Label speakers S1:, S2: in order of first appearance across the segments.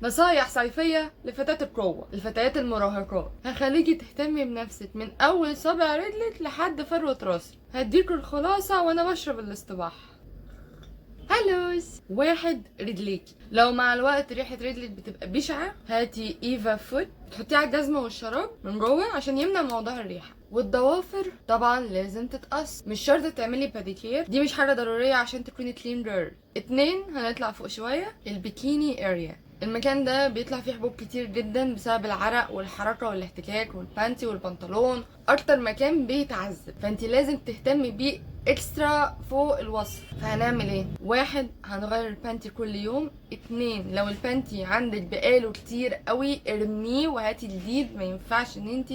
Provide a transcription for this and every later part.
S1: نصايح صيفية لفتاة القوة، الفتيات المراهقات. هخليكي تهتمي بنفسك من أول صابع رجلك لحد فروة راسك. هديكوا الخلاصة وأنا بشرب الاصطباح. هلوز. واحد، رجليكي. لو مع الوقت ريحة رجلك بتبقى بشعة، هاتي ايفا فوت تحطيه على الجزمة والشراب من جوه عشان يمنع موضوع الريحة. والضوافر طبعا لازم تتقص، مش شرط تعملي باديكير، دي مش حاجة ضرورية عشان تكوني كلين جيرل. اتنين، هنطلع فوق شوية، البيكيني اريا. المكان ده بيطلع فيه حبوب كتير جدا بسبب العرق والحركة والاحتكاك، والبانتي والبنطلون اكتر مكان بيتعذب، فانت لازم تهتمي بيه اكسترا فوق الوصف. فهنعمل ايه؟ واحد، هنغير البانتي كل يوم. اتنين، لو البانتي عندك بقاله كتير قوي ارميه وهاتي جديد. ما ينفعش ان انت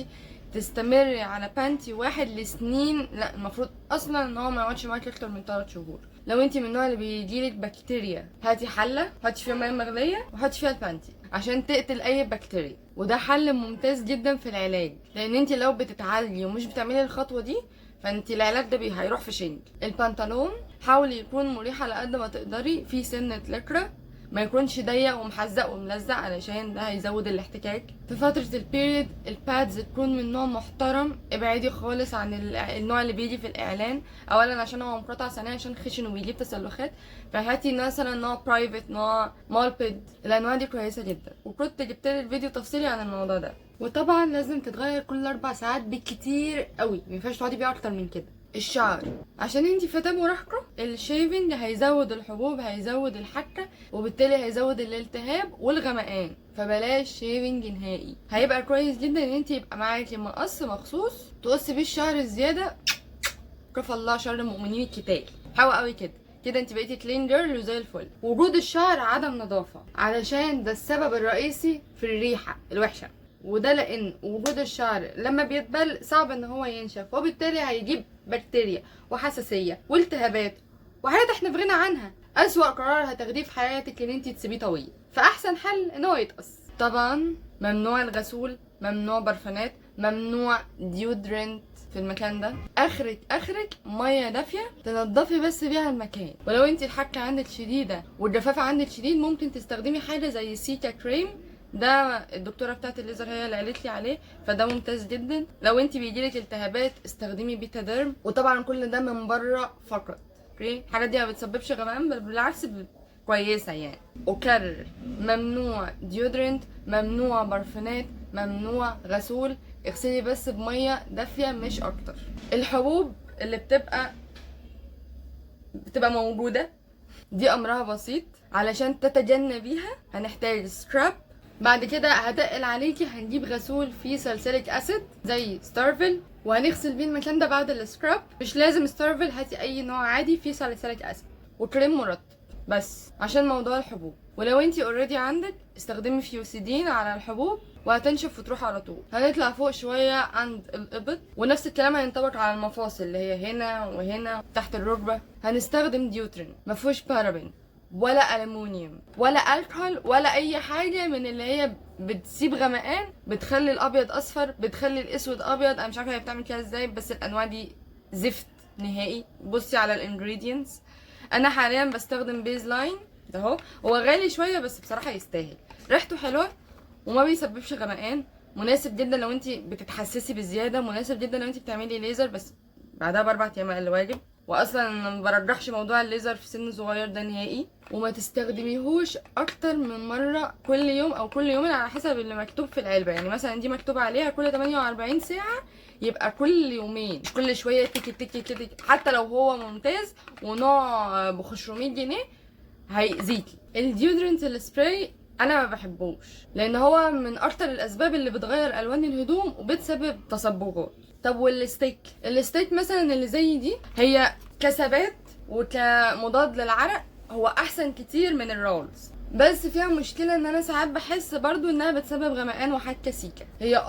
S1: تستمري على بانتي واحد لسنين، لا، المفروض اصلا ان هو ما يقعدش معاكي اكتر من 3 شهور. لو انت من النوع اللي بيجيلك بكتيريا، هاتي حله حطي فيها ميه مغليه وحطي فيها البانتي عشان تقتل اي بكتيريا، وده حل ممتاز جدا في العلاج. لان انت لو بتتعالجي ومش بتعملي الخطوه دي، فانت العلاج ده هيروح في شنج. البنطلون حاولي يكون مريح على قد ما تقدري، في سنه لكرة، ما يكونش ضيق ومحزق وملزق علشان ده هيزود الاحتكاك. في فترة البيريد البادز تكون من نوع محترم، ابعدي خالص عن النوع اللي بيجي في الاعلان، اولا عشان هو مقاطع ثانيا عشان خشن وبيجيب تسلخات. فهاتي مثلا نوع برايفت، نوع مالبيد، الانواع دي كويسة جدا، وكنت جبت لي الفيديو تفصيلي عن الموضوع ده. وطبعا لازم تتغير كل 4 ساعات بالكتير قوي، مينفعش تقعدي بيه اكتر من كده. الشعر، عشان انتي فتاة مراهقة، الشيفنج هيزود الحبوب، هيزود الحكة، وبالتالي هيزود الالتهاب والغمقان، فبلاش شيفنج نهائي. هيبقى كويس جدا ان انتي يبقى معاكي مقص مخصوص تقصي بيه الشعر الزيادة. كفى الله شر المؤمنين القتال. حاول قوي كده، كده انت بقيتي كلين جيرل وزي الفل. وجود الشعر عدم نظافة، علشان ده السبب الرئيسي في الريحة الوحشة، وده لان وجود الشعر لما بيتبل صعب ان هو ينشف، وبالتالي هيجيب بكتيريا وحساسية والتهابات وحاجات احنا في غنى عنها. اسوأ قرار هتاخديه في حياتك ان انت تسيبيه طويل، فاحسن حل ان هو يتقص. طبعا ممنوع الغسول، ممنوع برفانات، ممنوع ديودرنت في المكان ده. اخرك ميه دافيه تنضفي بس بيها المكان. ولو انت الحكه عندك شديده والجفاف عندك شديد، ممكن تستخدمي حاجه زي سيكا كريم، ده الدكتوره بتاعت الليزر هي اللي قالت لي عليه، فده ممتاز جدا. لو انت بيجيلك التهابات استخدمي بيتاديرم، وطبعا كل ده من بره فقط. اوكي، الحاجات دي ما بتسببش غمقان، بل بالعكس كويسه يعني. اكرر، ممنوع ديودرنت، ممنوع برفانات، ممنوع غسول، اغسلي بس بميه دافيه مش اكتر. الحبوب اللي بتبقى موجوده دي امرها بسيط، علشان تتجنبيها هنحتاج سكراب. بعد كده هتقل عليكي، هنجيب غسول فيه سلسلك اسيد زي ستارفل، وهنغسل بيه المكان ده بعد السكراب. مش لازم ستارفل، هاتي اي نوع عادي فيه سلسلك اسيد، وكريم مرطب بس عشان موضوع الحبوب. ولو انتي اوريدي عندك استخدمي فيوسيدين على الحبوب وهتنشف وتروح على طول. هنطلع فوق شويه عند الابط، ونفس الكلام هينطبق على المفاصل اللي هي هنا وهنا تحت الركبه. هنستخدم ديوترين مفهوش بارابين ولا ألمونيوم ولا الكحول ولا اي حاجه من اللي هي بتسيب غمقان، بتخلي الابيض اصفر، بتخلي الاسود ابيض. انا مش عارفه هي بتعمل كده ازاي، بس الانواع دي زفت نهائي. بصي على الانجريدينتس. انا حاليا بستخدم بيز لاين ده اهو، هو غالي شويه بس بصراحه يستاهل، ريحته حلوه وما بيسببش غمقان، مناسب جدا لو انت بتتحسسي بزياده، مناسب جدا لو انت بتعملي ليزر بس بعدها ب4 ايام اقل واجب. واصلا انا ما برجحش موضوع الليزر في سن صغير ده نهائي. وما تستخدميهوش اكتر من مره كل يوم او كل يومين على حسب اللي مكتوب في العلبه. يعني مثلا دي مكتوب عليها كل 48 ساعه، يبقى كل يومين، مش كل شويه تيكي تيكي تيكي. حتى لو هو ممتاز ونوع ب 500 جنيه هيأذيكي. الديودرنت السبراي انا ما بحبوش، لان هو من اكتر الاسباب اللي بتغير الوان الهدوم وبتسبب تصبغات. طب الستيك مثلا اللي زي دي، هي كثبات وكمضاد للعرق هو احسن كتير من الرولز، بس فيها مشكله ان انا ساعات بحس برضو انها بتسبب غمقان وحكه سيكه. هي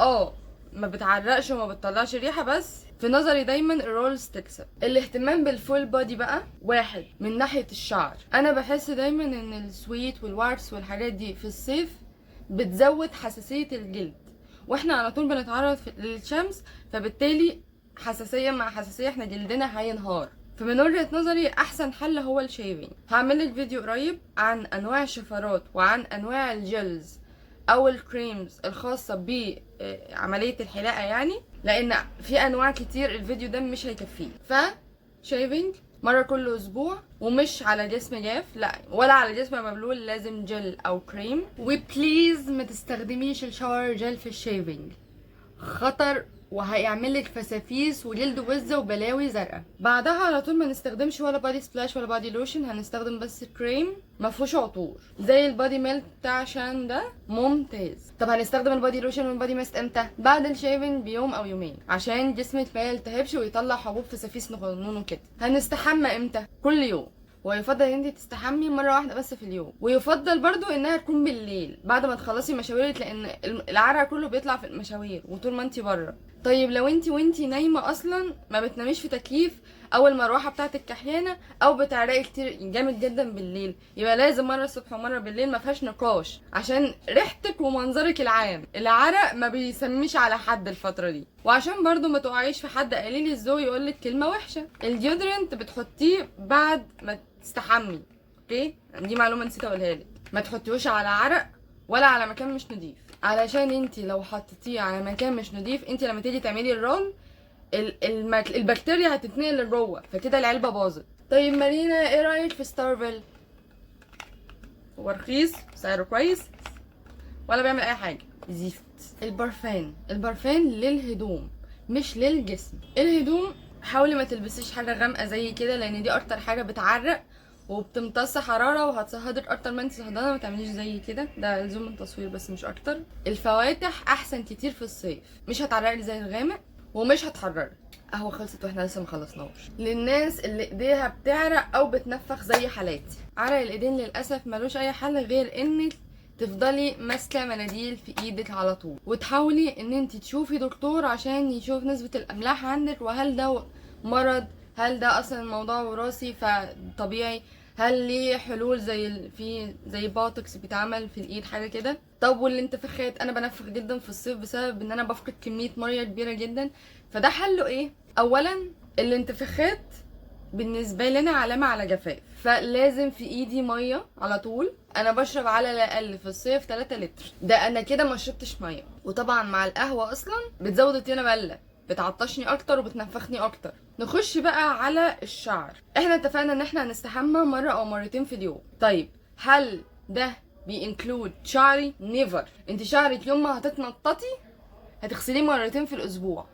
S1: ما بتعرقش وما بتطلعش ريحه، بس في نظري دايما الرولز تكسب. الاهتمام بالفول بودي بقى، واحد من ناحيه الشعر، انا بحس دايما ان السويت والواكس والحاجات دي في الصيف بتزود حساسيه الجلد، واحنا على طول بنتعرض للشمس، فبالتالي حساسيه مع حساسيه احنا جلدنا هينهار. فمن وجهة نظري احسن حل هو الشيفنج. هعمل لك فيديو قريب عن انواع الشفرات وعن انواع الجلز او الكريمز الخاصة بعملية الحلاقة يعني، لان في انواع كتير الفيديو ده مش هيكفيه. شيفنج مرة كل اسبوع، ومش على جسم جاف لا ولا على جسم مبلول، لازم جل او كريم. وبليز ما تستخدميش الشاور جل في الشيفنج، خطر وهيعملك فسافيس وجلد وزه وبلاوي زرقاء. بعدها على طول ما نستخدمش ولا بادي سبلاش ولا بادي لوشن، هنستخدم بس كريم ما فيهوش عطور زي البادي ميلك بتاع شان ده ممتاز. طب هنستخدم البادي لوشن والبادي ميست امتى؟ بعد الشيفنج بيوم او يومين عشان جسمك ما يلتهبش ويطلع حبوب فسافيس نقنونه كده. هنستحمى امتى؟ كل يوم، ويفضل ان انت تستحمي مره واحده بس في اليوم، ويفضل برضو انها تكون بالليل بعد ما تخلصي مشاويرك، لان العرق كله بيطلع في المشاوير وطول ما انت بره. طيب لو انت نايمه اصلا ما بتناميش في تكييف او المروحه بتاعتك كحيانه او بتعرقي كتير جامد جدا بالليل، يبقى لازم مره الصبح ومره بالليل، ما فيهاش نقاش، عشان ريحتك ومنظرك العام. العرق ما بيسميش على حد الفتره دي. وعشان برضو ما تقعيش في حد قليل الذوق يقولك كلمه وحشه، الديودرنت بتحطيه بعد ما تستحمي، اوكي؟ دي معلومه نسيت اقولها لك، ما تحطيهوش على عرق ولا على مكان مش نضيف، علشان انت لو حطيتيه على مكان مش نضيف، انت لما تيجي تعملي الرول البكتيريا هتتنقل لجوه، فكده العلبه باظت. طيب مارينا ايه رايك في ستارفل؟ هو رخيص، سعره كويس، ولا بيعمل اي حاجه، زفت. البرفان للهدوم مش للجسم. الهدوم حاولي ما تلبسيش حاجه غامقه زي كده، لان دي اكتر حاجه بتعرق وبتمتص حراره وهتصهدك اكتر ما انت صهدانه. ما تعمليش زي كده، ده لزوم التصوير بس مش اكتر. الفواتح احسن كتير في الصيف، مش هتعرقك زي الغامق ومش هتحررك. قهوه خلصت واحنا لسه مخلصناش. للناس اللي ايديها بتعرق او بتنفخ زي حالاتي، عرق الايدين للاسف ملوش اي حل غير انك تفضلي ماسكه مناديل في ايدك على طول، وتحاولي ان انت تشوفي دكتور عشان يشوف نسبه الاملاح عندك، وهل ده مرض، هل ده اصلا الموضوع وراثي فطبيعي، هل ليه حلول زي بوتوكس بيتعمل في الايد حاجه كده. طب والانتفاخات، انا بنفخ جدا في الصيف بسبب ان انا بفقد كميه ميه كبيره جدا، فده حله ايه؟ اولا الانتفاخات بالنسبه لنا علامه على جفاف، فلازم في ايدي ميه على طول. انا بشرب على الاقل في الصيف 3 لتر، ده انا كده ما شربتش ميه. وطبعا مع القهوه اصلا بتزود الطينه بله، بتعطشني اكتر وبتنفخني اكتر. نخش بقى على الشعر. احنا اتفقنا ان احنا هنستحمى مره او مرتين في اليوم. طيب هل ده بينكلود شعري؟ نيفر. انت شعرك يوم ما هتتنططي هتغسليه مرتين في الاسبوع،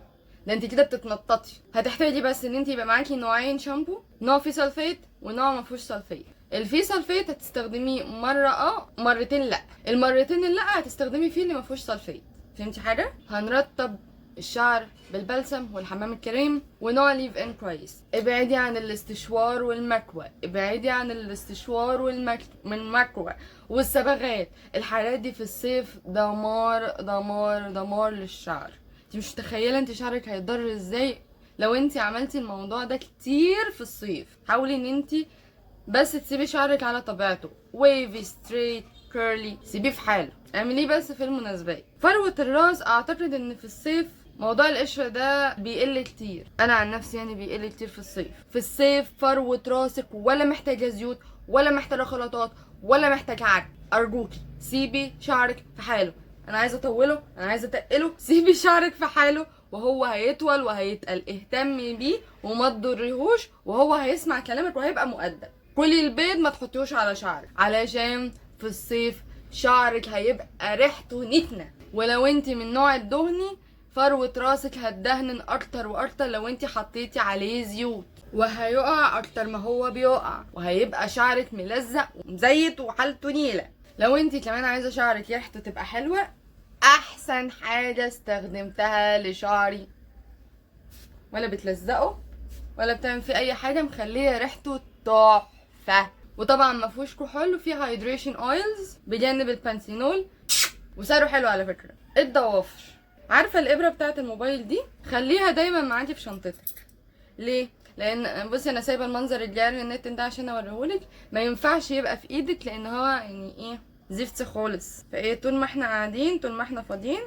S1: ده انت كده بتتنططي. هتحتاجي بس ان انت يبقى معاكي نوعين شامبو، نوع فيه سلفيت ونوع ما فيهوش سلفيت. الفيه سلفيت هتستخدميه مره مرتين لا، المرتين اللي لا هتستخدمي فيه اللي ما فيهوش سلفيت. فهمتي حاجه؟ هنرطب الشعر بالبلسم والحمام الكريم ونوع ليف ان كويس. ابعدي عن الاستشوار والمكوى، ابعدي عن الاستشوار والمكوى والصبغات. الحاجات دي في الصيف دمار دمار دمار للشعر. انت مش متخيله انت شعرك هيتضرر ازاي لو انت عملتي الموضوع ده كتير في الصيف. حاولي ان انت بس تسيبي شعرك على طبيعته، ويفي ستريت كيرلي، سيبيه في حاله، اعمليه بس في المناسبات. فروه الراس اعتقد ان في الصيف موضوع القشره ده بيقل كتير، انا عن نفسي يعني بيقل كتير في الصيف. في الصيف فروه راسك ولا محتاجه زيوت ولا محتاجه خلطات ولا محتاجه عرق، ارجوكي سيبي شعرك في حاله. انا عايزه اطوله، انا عايزه اتقله، سيبي شعرك في حاله وهو هيطول وهيتقل. اهتمي بيه وما تضريهوش وهو هيسمع كلامك وهيبقى مؤدب. كلي البيض ما تحطيهوش على شعرك، علشان في الصيف شعرك هيبقى ريحته نتنه. ولو انت من نوع الدهني فروه راسك هتدهن اكتر واكتر لو انت حطيتي عليه زيوت، وهيقع اكتر ما هو بيقع، وهيبقى شعرك ملزق ومزيت وحالته نيله. لو انت كمان عايزه شعرك ريحته تبقى حلوه، احسن حاجه استخدمتها لشعري، ولا بتلزقه ولا بتعمل فيه اي حاجه، مخليه ريحته تحفه. وطبعا ما فيهوش كحول، وفيه هايدريشن اويلز بجانب البانسينول، وسعره حلو على فكره. الضوافر، عارفه الابره بتاعه الموبايل دي؟ خليها دايما معاكي في شنطتك. ليه؟ لان بصي انا سايبه المنظر الجاري النت ده عشان اوريهولك، ما ينفعش يبقى في ايدك لان هو يعني ايه زفت خالص. فايه طول ما احنا قاعدين طول ما احنا فاضيين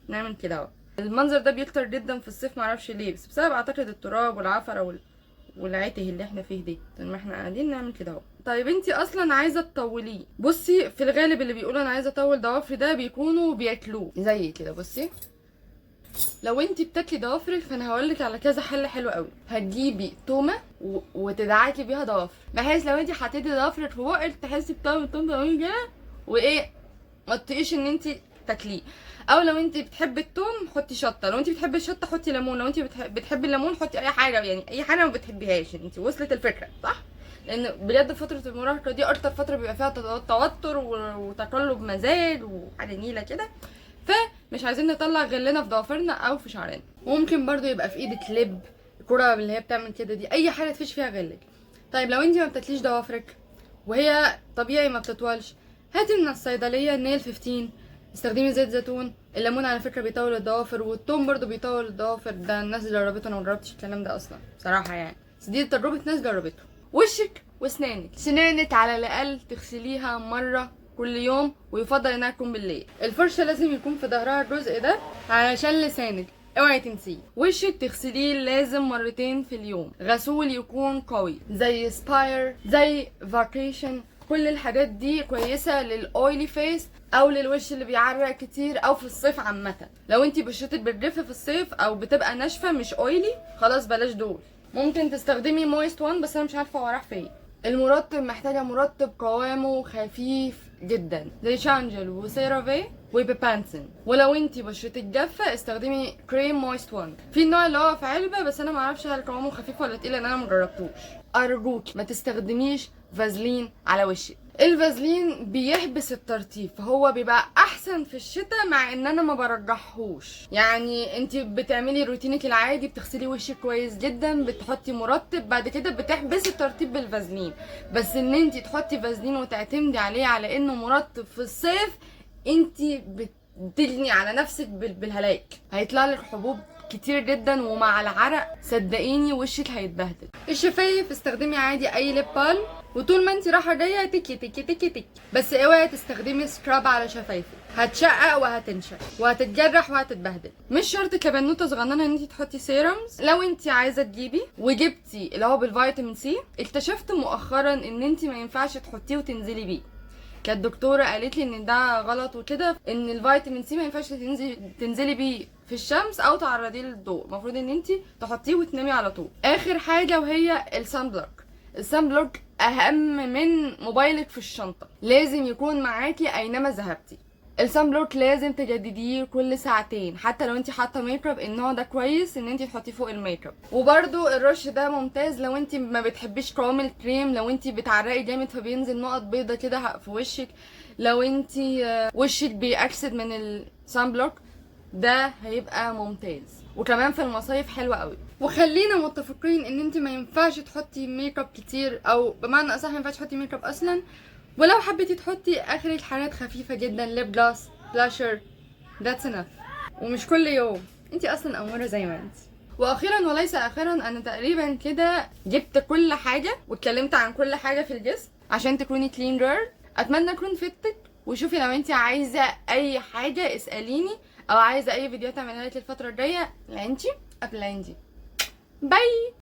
S1: نعمل كده اهو. المنظر ده بيكتر جدا في الصيف، معرفش ليه، بس بسبب اعتقد التراب والعفره ولعته اللي احنا فيه دي ما احنا قاعدين نعمل كده اهو. طيب انتي اصلا عايزه تطوليه، بصي في الغالب اللي بيقولوا انا عايزه اطول ضوافري ده بيكونوا بياكلوه زي كده. بصي لو انتي بتاكلي ضوافرك فانا هقولك على كذا حل حلو قوي. هتجيبي تومه وتدعكي بيها ضوافر، بحيث لو انتي حطيتي ضوافرك في بقك تحسي بطعم التوم كده، وايه ما تطيقيش ان انتي تاكليه. او لو انتي بتحبي التوم حطي شطه، لو انتي بتحبي الشطه حطي ليمون، لو انتي بتحبي الليمون حطي اي حاجه، يعني اي حاجه ما بتحبيهاش. انتي وصلت الفكره صح؟ لان بجد فتره المراهقه دي اكتر فتره بيبقى فيها توتر وتقلب مزاج وحاجه نيله كده، فمش عايزين نطلع غلنا في ضوافرنا او في شعرنا. ممكن برضو يبقى في ايدك لب، الكرة اللي هي بتعمل كده دي، اي حاجه تفيش فيها غلك. طيب لو انتي ما بتاكليش ضوافرك وهي طبيعي ما بتطولش، هاتي من الصيدليه النيل 15، استخدمي زيت زيتون. الليمون على فكره بيطول الضوافر، والثوم برضو بيطول الضوافر، ده الناس جربته، انا مجربتش الكلام ده اصلا صراحه يعني، بس دي تجربه ناس جربته. وشك واسنانك، سنانك على الاقل تغسليها مره كل يوم، ويفضل انها تكون بالليل. الفرشه لازم يكون في ظهرها الجزء ده علشان لسانك اوعي تنسيه. وشك تغسليه لازم مرتين في اليوم، غسول يكون قوي زي سباير زي فاكيشن، كل الحاجات دي كويسه للاويلي فيس او للوش اللي بيعرق كتير او في الصيف عامه. لو انتي بشرتك بتجف في الصيف او بتبقى ناشفه مش اويلي خلاص بلاش دول. ممكن تستخدمي مويست وان بس انا مش عارفه هو راح فين. المرطب محتاجه مرطب قوامه خفيف جدا زي شانجل وسيرافي وبيبانسين. ولو انتي بشرتك جافه استخدمي كريم مويست وان، في النوع اللي هو في علبه بس انا معرفش هل قوامه خفيف ولا تقيل لان انا مجربتوش. ارجوك ما تستخدميش فازلين على وشك، الفازلين بيحبس الترطيب فهو بيبقى احسن في الشتاء، مع ان انا ما برجحهوش. يعني انتي بتعملي روتينك العادي، بتغسلي وشك كويس جدا، بتحطي مرطب، بعد كده بتحبسي الترطيب بالفازلين. بس ان انتي تحطي فازلين وتعتمدي عليه على انه مرطب في الصيف، انتي بتجني على نفسك بالهلاك، هيطلع لك حبوب كتير جدا، ومع العرق صدقيني وشك هيتبهدل. الشفايف استخدمي عادي اي ليب بالم، وطول ما انت رايحه جايه تكي تكي تكي تكي، بس اوعي تستخدمي سكراب على شفايفك، هتشقق وهتنشف وهتتجرح وهتتبهدل. مش شرط كبنوته صغننه ان انت تحطي سيرمز، لو انت عايزه تجيبي وجبتي اللي هو بالفيتامين سي، اكتشفت مؤخرا ان انت ما ينفعش تحطيه وتنزلي بيه. كانت دكتوره قالت لي ان ده غلط وكده، ان الفيتامين سي ما ينفعش تنزلي بيه في الشمس او تعرضيه للضوء، المفروض ان انت تحطيه وتنامي على طول. اخر حاجه وهي السان بلوك. السان بلوك اهم من موبايلك في الشنطه، لازم يكون معاكي اينما ذهبتي. السان بلوك لازم تجدديه كل ساعتين، حتى لو انت حاطه ميك اب النوع ده كويس ان انت تحطيه فوق الميك اب. وبرده الرش ده ممتاز لو انت ما بتحبيش قوام الكريم، لو انت بتعرقي جامد فبينزل نقط بيضه كده في وشك، لو انت وشك بيأكسد من السان بلوك ده هيبقى ممتاز. وكمان في المصايف حلوه قوي. وخلينا متفقين ان انت ما ينفعش تحطي ميك اب كتير، او بمعنى اصح ما ينفعش تحطي ميك اب اصلا، ولو حبيتي تحطي اخرك حاجات خفيفه جدا، ليب جلاس، بلاشر، ذاتس انف، ومش كل يوم، انت اصلا اموره زي ما انت. واخيرا وليس اخيرا، انا تقريبا كده جبت كل حاجه واتكلمت عن كل حاجه في الجسم عشان تكوني كلين جيرل. اتمنى اكون فدتك، وشوفي لو انت عايزه اي حاجه اساليني، او عايزه اي فيديوهات اعملها لك الفتره الجايه لانتي قبل انتي. باي.